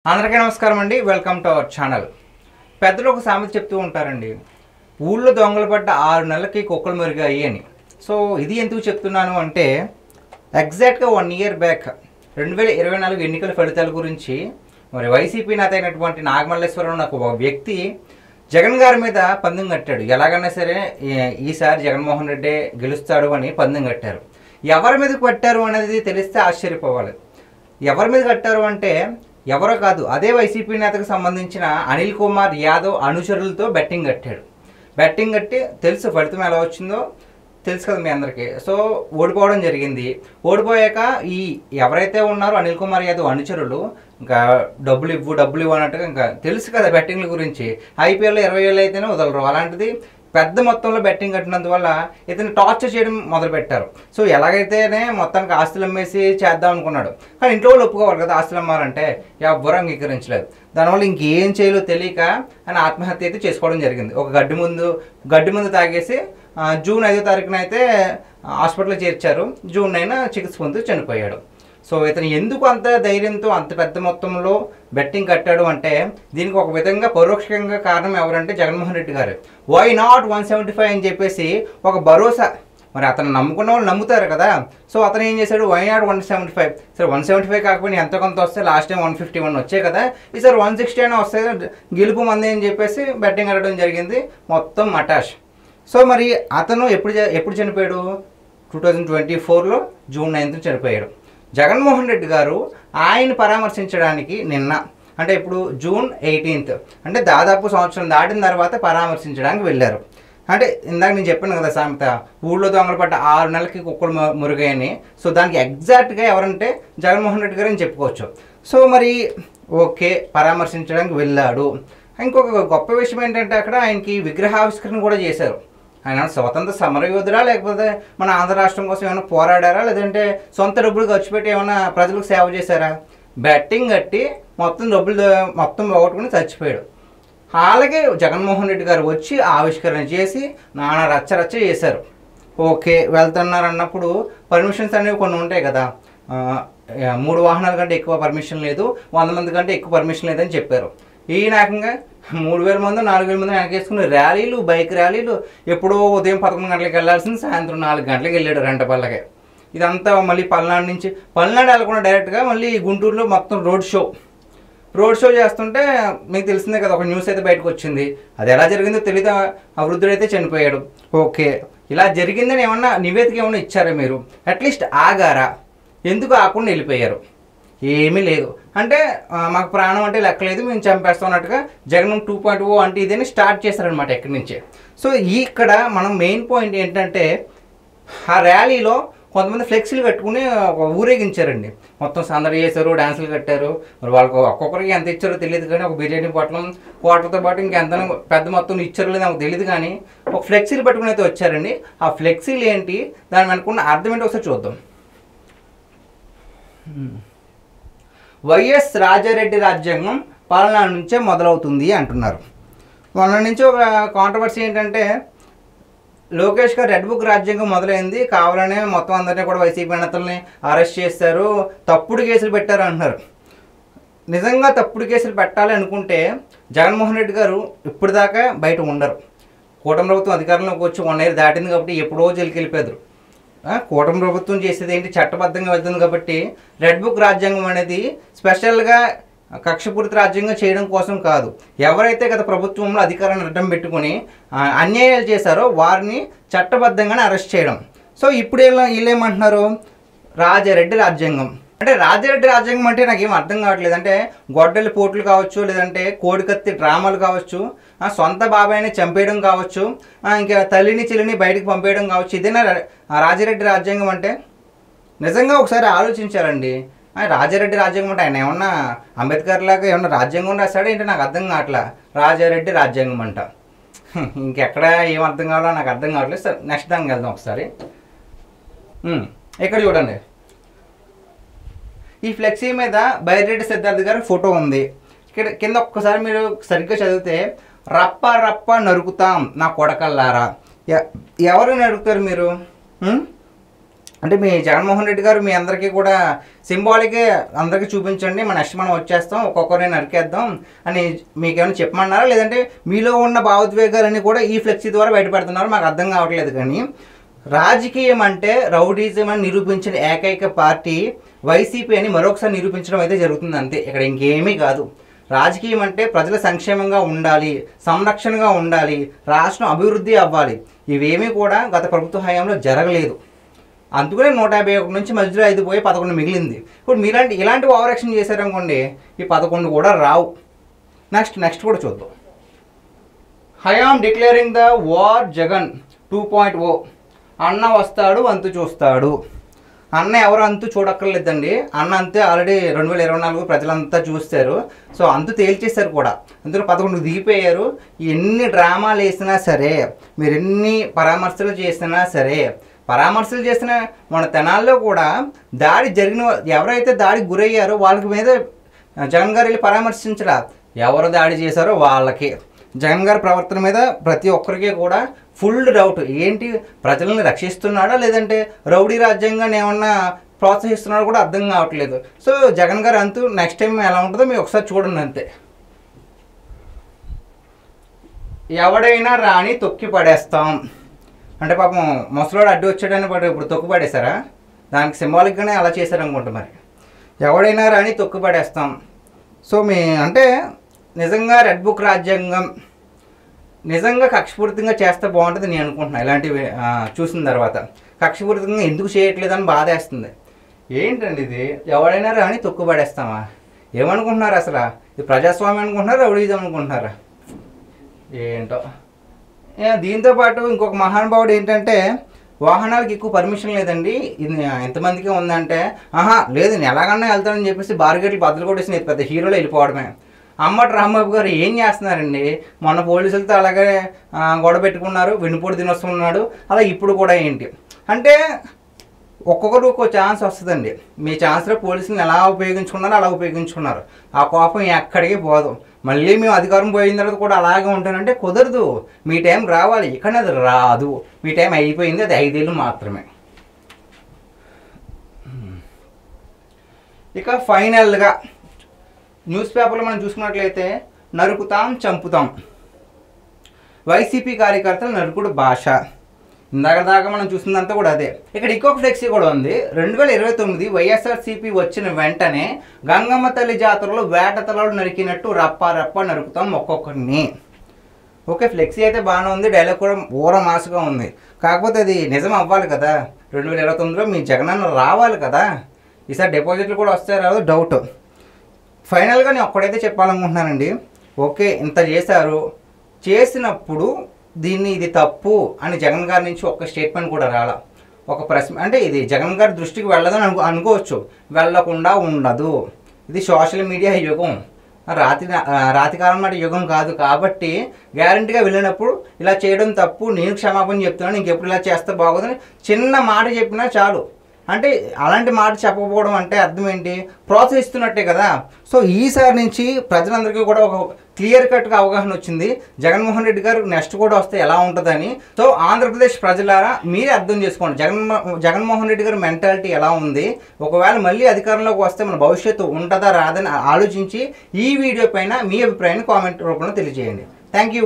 అందరికీ నమస్కారం అండి. Welcome to our channel. పెద్దలు ఒక సామెత చెప్తూ ఉంటారండి, ఊళ్ళో దొంగలు పడ్డ 6 నెలలకి కుక్కలు మెరుగాయి అని. సో ఇది ఎందుకు చెప్తున్నాను అంటే, ఎగ్జాక్ట్గా 1 ఇయర్ బ్యాక్ 2024 ఎన్నికల ఫలితాల గురించి మరి వైసీపీ నేత అయినటువంటి నాగమల్లేశ్వరరావు నాకు ఒక వ్యక్తి జగన్ గారి మీద పందెం కట్టాడు. ఎలాగైనా సరే ఈసారి జగన్మోహన్ రెడ్డి గెలుస్తాడు అని పందెం కట్టారు. ఎవరి మీద కట్టారు అనేది తెలిస్తే ఆశ్చర్యపోవాలి. ఎవరి మీద కట్టారు అంటే ఎవరో కాదు, అదే వైసీపీ నేతకు సంబంధించిన అనిల్ కుమార్ యాదవ్ అనుచరులతో బెట్టింగ్ కట్టాడు. బెట్టింగ్ కట్టి తెలుసు ఫలితం ఎలా వచ్చిందో తెలుసు కదా మీ అందరికీ. సో ఓడిపోవడం జరిగింది. ఓడిపోయాక ఈ ఎవరైతే ఉన్నారో అనిల్ కుమార్ యాదవ్ అనుచరులు ఇంకా డబ్బులు ఇవ్వు అన్నట్టుగా ఇంకా తెలుసు కదా బెట్టింగ్ల గురించి. ఐపీఎల్లో 20,000 అయితేనే వదలరు. అలాంటిది పెద్ద మొత్తంలో బెట్టింగ్ కట్టినందువల్ల ఇతను టార్చర్ చేయడం మొదలుపెట్టారు. సో ఎలాగైతేనే మొత్తానికి ఆస్తులు అమ్మేసి చేద్దాం అనుకున్నాడు. కానీ ఇంట్లో వాళ్ళు ఒప్పుకోవాలి కదా, ఆస్తులు అమ్మాలంటే ఎవ్వరూ అంగీకరించలేదు. దానివల్ల ఇంకేం చేయాలో తెలియక ఆయన ఆత్మహత్య అయితే చేసుకోవడం జరిగింది. ఒక గడ్డి ముందు తాగేసి జూన్ 5వ తారీఖున అయితే హాస్పిటల్లో చేర్చారు. జూన్ 9న చికిత్స పొందుతూ చనిపోయాడు. సో ఇతను ఎందుకు అంత ధైర్యంతో అంత పెద్ద మొత్తంలో బెట్టింగ్ కట్టాడు అంటే దీనికి ఒక విధంగా పరోక్షంగా కారణం ఎవరంటే జగన్మోహన్ రెడ్డి గారు. వై నాట్ 175 అని చెప్పేసి ఒక భరోసా, మరి అతను నమ్ముకున్న వాళ్ళు నమ్ముతారు కదా. సో అతను ఏం చేశాడు, వై నాట్ 175, సరే 175 కాకపోయినా ఎంతో కొంత వస్తే లాస్ట్ టైం 151 వచ్చాయి కదా, ఈసారి 160 అయినా వస్తాయి, గెలుపు మంది అని చెప్పేసి బెట్టింగ్ కట్టడం జరిగింది. మొత్తం మటాష్. సో మరి అతను ఎప్పుడు చనిపోయాడు, 2024లో జూన్ 9న చనిపోయాడు. జగన్మోహన్ రెడ్డి గారు ఆయన పరామర్శించడానికి నిన్న అంటే ఇప్పుడు జూన్ 18th అంటే దాదాపు సంవత్సరం దాటిన తర్వాత పరామర్శించడానికి వెళ్ళారు. అంటే ఇందాక నేను చెప్పాను కదా సామెత, ఊళ్ళో దొంగలు పడ్డ 6 నెలలకి కుక్కలు మురుగాయని. సో దానికి ఎగ్జాక్ట్గా ఎవరంటే జగన్మోహన్ రెడ్డి గారు అని చెప్పుకోవచ్చు. సో మరి ఓకే, పరామర్శించడానికి వెళ్ళాడు. ఇంకొక గొప్ప విషయం ఏంటంటే అక్కడ ఆయనకి విగ్రహావిష్కరణ కూడా చేశారు. ఆయన స్వతంత్ర సమరయోధుడా, లేకపోతే మన ఆంధ్ర రాష్ట్రం కోసం ఏమైనా పోరాడారా, లేదంటే సొంత డబ్బులు ఖర్చు పెట్టి ఏమైనా ప్రజలకు సేవ చేశారా? బెట్టింగ్ కట్టి మొత్తం పోగొట్టుకుని చచ్చిపోయాడు. అలాగే జగన్మోహన్ రెడ్డి గారు వచ్చి ఆవిష్కరణ చేసి నానా రచ్చ చేశారు. ఓకే వెళ్తున్నారు అన్నప్పుడు పర్మిషన్స్ అనేవి కొన్ని ఉంటాయి కదా, 3 వాహనాల కంటే ఎక్కువ పర్మిషన్ లేదు, 100 మంది కంటే ఎక్కువ పర్మిషన్ లేదని చెప్పారు. ఈ నాకంగా 3,000 మంది 4,000 మంది వెనకేసుకుని ర్యాలీలు, బైక్ ర్యాలీలు, ఎప్పుడో ఉదయం 11 గంటలకు వెళ్ళాల్సింది సాయంత్రం 4 గంటలకు వెళ్ళాడు రెంటపల్లకే. ఇదంతా మళ్ళీ పల్నాడు వెళ్ళకుండా డైరెక్ట్గా మళ్ళీ గుంటూరులో మొత్తం రోడ్ షో చేస్తుంటే మీకు తెలిసిందే కదా, ఒక న్యూస్ అయితే బయటకు వచ్చింది. అది ఎలా జరిగిందో తెలియదు, ఆ వృద్ధుడైతే చనిపోయాడు. ఓకే, ఇలా జరిగిందని ఏమన్నా నివేదిక ఏమన్నా ఇచ్చారా మీరు? అట్లీస్ట్ ఆగారా? ఎందుకు ఆకుండా వెళ్ళిపోయారు? ఏమీ లేదు. అంటే మాకు ప్రాణం అంటే లెక్కలేదు, మేము చంపేస్తాం అన్నట్టుగా జగన్ 2.0 అంటే ఇదని స్టార్ట్ చేశారనమాట ఎక్కడి నుంచే. సో ఇక్కడ మనం మెయిన్ పాయింట్ ఏంటంటే, ఆ ర్యాలీలో కొంతమంది ఫ్లెక్సీలు కట్టుకుని ఊరేగించారండి. మొత్తం సందడి చేశారు, డ్యాన్సులు కట్టారు. మరి వాళ్ళకు ఒక్కొక్కరికి ఎంత ఇచ్చారో తెలియదు కానీ, ఒక బిర్యానీ క్వార్టర్తో పాటు ఇంకెంత పెద్ద మొత్తం ఇచ్చారో లేదు నాకు తెలియదు కానీ, ఒక ఫ్లెక్సీలు పట్టుకుని అయితే వచ్చారండి. ఆ ఫ్లెక్సీలు ఏంటి, దాని అనుకున్న అర్థం ఏంటి ఒకసారి చూద్దాం. వైఎస్ రాజారెడ్డి రాజ్యాంగం పాలన నుంచే మొదలవుతుంది అంటున్నారు. మొన్న నుంచి ఒక కాంట్రవర్సీ ఏంటంటే, లోకేష్ గారు రెడ్ బుక్ రాజ్యాంగం మొదలైంది, కావాలనే మొత్తం అందరినీ కూడా వైసీపీ నేతల్ని అరెస్ట్ చేస్తారు, తప్పుడు కేసులు పెట్టారు అంటున్నారు. నిజంగా తప్పుడు కేసులు పెట్టాలి అనుకుంటే జగన్మోహన్ రెడ్డి గారు ఇప్పుడు దాకా బయట ఉండరు. కూటమి ప్రభుత్వం అధికారంలోకి వచ్చి 1 year దాటింది కాబట్టి ఎప్పుడో జైలుకి వెళ్ళిపోయారు. కూటమి ప్రభుత్వం చేసేది ఏంటి, చట్టబద్ధంగా వెళ్తుంది కాబట్టి రెడ్ బుక్ రాజ్యాంగం అనేది స్పెషల్గా కక్షపూరిత రాజ్యాంగం చేయడం కోసం కాదు. ఎవరైతే గత ప్రభుత్వంలో అధికారాన్ని అడ్డం పెట్టుకుని అన్యాయాలు చేశారో వారిని చట్టబద్ధంగానే అరెస్ట్ చేయడం. సో ఇప్పుడు వీళ్ళేమంటున్నారు, రాజారెడ్డి రాజ్యాంగం అంటే రాజారెడ్డి రాజ్యాంగం అంటే నాకేం అర్థం కావట్లేదు. అంటే గొడ్డలి పోట్లు కావచ్చు, లేదంటే కోడికత్తి డ్రామాలు కావచ్చు, సొంత బాబాయిని చంపేయడం కావచ్చు, ఇంకా తల్లిని చెల్లిని బయటకు పంపేయడం కావచ్చు, ఇదేనా రాజారెడ్డి రాజ్యాంగం అంటే? నిజంగా ఒకసారి ఆలోచించారండి. రాజారెడ్డి రాజ్యాంగం అంటే ఆయన ఏమన్నా అంబేద్కర్ లాగా ఏమన్నా రాజ్యాంగం రాశాడో ఏంటో నాకు అర్థం కావట్లా. రాజారెడ్డి రాజ్యాంగం అంట, ఇంకెక్కడ ఏం అర్థం కావాలో నాకు అర్థం కావట్లేదు. సార్ నెక్స్ట్ దానికి వెళ్దాం ఒకసారి. ఇక్కడ చూడండి, ఈ ఫ్లెక్సీ మీద బైరెడ్డి సిద్ధార్థ్ గారి ఫోటో ఉంది. ఇక్కడ కింద ఒక్కసారి మీరు సరిగ్గా చదివితే, రప్ప నరుకుతాం నా కొడకల్లారా. ఎవరు నరుకుతారు మీరు? అంటే మీ జగన్మోహన్ రెడ్డి గారు మీ అందరికీ కూడా సింబాలిక్గా అందరికీ చూపించండి, మన నెక్స్ట్ మనం వచ్చేస్తాం, ఒక్కొక్కరిని నరికేద్దాం అని మీకేమైనా చెప్పమన్నారా, లేదంటే మీలో ఉన్న భావోద్వేగాలన్నీ కూడా ఈ ఫ్లెక్సీ ద్వారా బయటపెడుతున్నారు? మాకు అర్థం కావట్లేదు. కానీ రాజకీయం అంటే రౌడీజం అని నిరూపించిన ఏకైక పార్టీ వైసీపీ అని మరొకసారి నిరూపించడం అయితే జరుగుతుంది, అంతే. ఇక్కడ ఇంకేమీ కాదు. రాజకీయం అంటే ప్రజల సంక్షేమంగా ఉండాలి, సంరక్షణగా ఉండాలి, రాష్ట్రం అభివృద్ధి అవ్వాలి. ఇవేమీ కూడా గత ప్రభుత్వ హయాంలో జరగలేదు. అందుకనే 151 నుంచి మధ్యలో 5 పోయి 11 మిగిలింది. ఇప్పుడు ఇలాంటి ఓవర్ యాక్షన్ చేశారనుకోండి, ఈ 11 కూడా రావు. నెక్స్ట్ కూడా చూద్దాం. హయామ్ డిక్లేరింగ్ ద వార్ జగన్ 2.0. అన్న వస్తాడు అంతు చూస్తాడు. అన్న ఎవరు అంతు చూడక్కర్లేదండి. అన్న అంతే ఆల్రెడీ 2024 ప్రజలంతా చూస్తారు. సో అంతు తేల్చేశారు కూడా. అందులో 11 దిగిపోయారు. ఎన్ని డ్రామాలు వేసినా సరే, మీరు ఎన్ని పరామర్శలు చేసినా సరే, పరామర్శలు చేసిన మన తెనాల్లో కూడా దాడి జరిగిన ఎవరైతే దాడికి గురయ్యారో వాళ్ళకి మీద జగన్ గారు వెళ్ళి పరామర్శించరా. ఎవరు దాడి చేశారో వాళ్ళకి జగన్ గారి ప్రవర్తన మీద ప్రతి ఒక్కరికి కూడా ఫుల్ డౌట్. ఏంటి, ప్రజలను రక్షిస్తున్నాడా లేదంటే రౌడీ రాజ్యాంగాన్ని ఏమన్నా ప్రోత్సహిస్తున్నాడో కూడా అర్థం కావట్లేదు. సో జగన్ గారు అంతూ నెక్స్ట్ టైం ఎలా ఉంటుందో మీరు ఒకసారి చూడండి, అంతే. ఎవడైనా రాని తొక్కి పడేస్తాం అంటే పాపం ముసలోడు అడ్డు వచ్చాడని ఇప్పుడు తొక్కు పడేశారా? దానికి సింబాలిక్గానే అలా చేశారనుకుంటా. మరి ఎవడైనా రాని తొక్కు పడేస్తాం. సో అంటే నిజంగా రెడ్ బుక్ రాజ్యాంగం నిజంగా కక్షపూరితంగా చేస్తే బాగుంటుంది నేను అనుకుంటున్నాను. ఇలాంటివి చూసిన తర్వాత కక్షపూరితంగా ఎందుకు చేయట్లేదని బాధేస్తుంది. ఏంటండి ఇది, ఎవడైనా రాని తొక్కు పడేస్తామా? ఏమనుకుంటున్నారు అసలు? ఇది ప్రజాస్వామ్యం అనుకుంటున్నారా, రౌడీజం అనుకుంటున్నారా? ఏంటో. దీంతో పాటు ఇంకొక మహానుభావుడు ఏంటంటే, వాహనాలకు ఎక్కువ పర్మిషన్ లేదండి, ఇది ఎంతమందికి ఉందంటే, లేదు నేను ఎలాగన్నా వెళ్తానని చెప్పేసి బార్గేట్లు బద్దలు కొట్టేసి పెద్ద హీరోలో వెళ్ళిపోవడమే. అమ్మటి రాంబాబు గారు ఏం చేస్తున్నారండి? మొన్న పోలీసులతో అలాగే గొడవ పెట్టుకున్నారు, వెన్నుపోటు దినోత్సవం ఉన్నాడు, అలా ఇప్పుడు కూడా ఏంటి అంటే ఒక్కొక్కరు ఒక్కో ఛాన్స్ వస్తుందండి. మీ ఛాన్స్లో పోలీసులను ఎలా ఉపయోగించుకున్నారో అలా ఉపయోగించుకున్నారు. ఆ కోపం ఎక్కడికి పోదు. మళ్ళీ మేము అధికారం పోయిన తర్వాత కూడా అలాగే ఉంటానంటే కుదరదు. మీ టైం రావాలి, కానీ అది రాదు. మీ టైం అయిపోయింది, అది 5 ఏళ్ళు మాత్రమే. ఇక ఫైనల్గా న్యూస్ పేపర్లో మనం చూసుకున్నట్లయితే, నరుకుతాం చంపుతాం, వైసీపీ కార్యకర్తలు నరుకుడు భాష. ఇందాక మనం చూసిందంతా కూడా అదే. ఇక్కడ ఇంకొక ఫ్లెక్సీ కూడా ఉంది. 2029 వైఎస్ఆర్సీపీ వచ్చిన వెంటనే గంగమ్మ తల్లి జాతరలో వేటతలాలు నరికినట్టు రప్ప నరుకుతాం ఒక్కొక్కరిని. ఓకే, ఫ్లెక్సీ అయితే బాగానే ఉంది, డైలాగ్ కూడా ఊర మాసుగా ఉంది. కాకపోతే అది నిజం అవ్వాలి కదా. 2029లో మీ జగనన్న రావాలి కదా. ఈసారి డిపాజిట్లు కూడా వస్తాయి రాదు డౌట్. ఫైనల్గా నేను ఒక్కడైతే చెప్పాలనుకుంటున్నానండి. ఓకే, ఇంత చేశారు, చేసినప్పుడు ఇది తప్పు అని జగన్ గారి నుంచి ఒక్క స్టేట్మెంట్ కూడా రాలా. ఒక ప్రశ్న అంటే ఇది జగన్ గారి దృష్టికి వెళ్ళదని అనుకోవచ్చు, వెళ్ళకుండా ఉండదు. ఇది సోషల్ మీడియా యుగం, రాతికాలం నాటి యుగం కాదు. కాబట్టి గ్యారంటీగా వెళ్ళినప్పుడు ఇలా చేయడం తప్పు, నేను క్షమాపణ చెప్తున్నాను, ఇంకెప్పుడు ఇలా చేస్తే బాగోదని చిన్న మాట చెప్పినా చాలు. అంటే అలాంటి మాట చెప్పకపోవడం అంటే అర్థం ఏంటి? ప్రోత్సహిస్తున్నట్టే కదా. సో ఈసారి నుంచి ప్రజలందరికీ కూడా ఒక క్లియర్ కట్గా అవగాహన వచ్చింది, జగన్మోహన్ రెడ్డి గారు నెక్స్ట్ కూడా వస్తే ఎలా ఉంటుందని. సో ఆంధ్రప్రదేశ్ ప్రజలారా మీరే అర్థం చేసుకోండి, జగన్మోహన్ రెడ్డి గారి మెంటాలిటీ ఎలా ఉంది. ఒకవేళ మళ్ళీ అధికారంలోకి వస్తే మన భవిష్యత్తు ఉంటుందా రాదని ఆలోచించి ఈ వీడియో పైన మీ అభిప్రాయాన్ని కామెంట్ రూపంలో తెలియజేయండి. Thank you.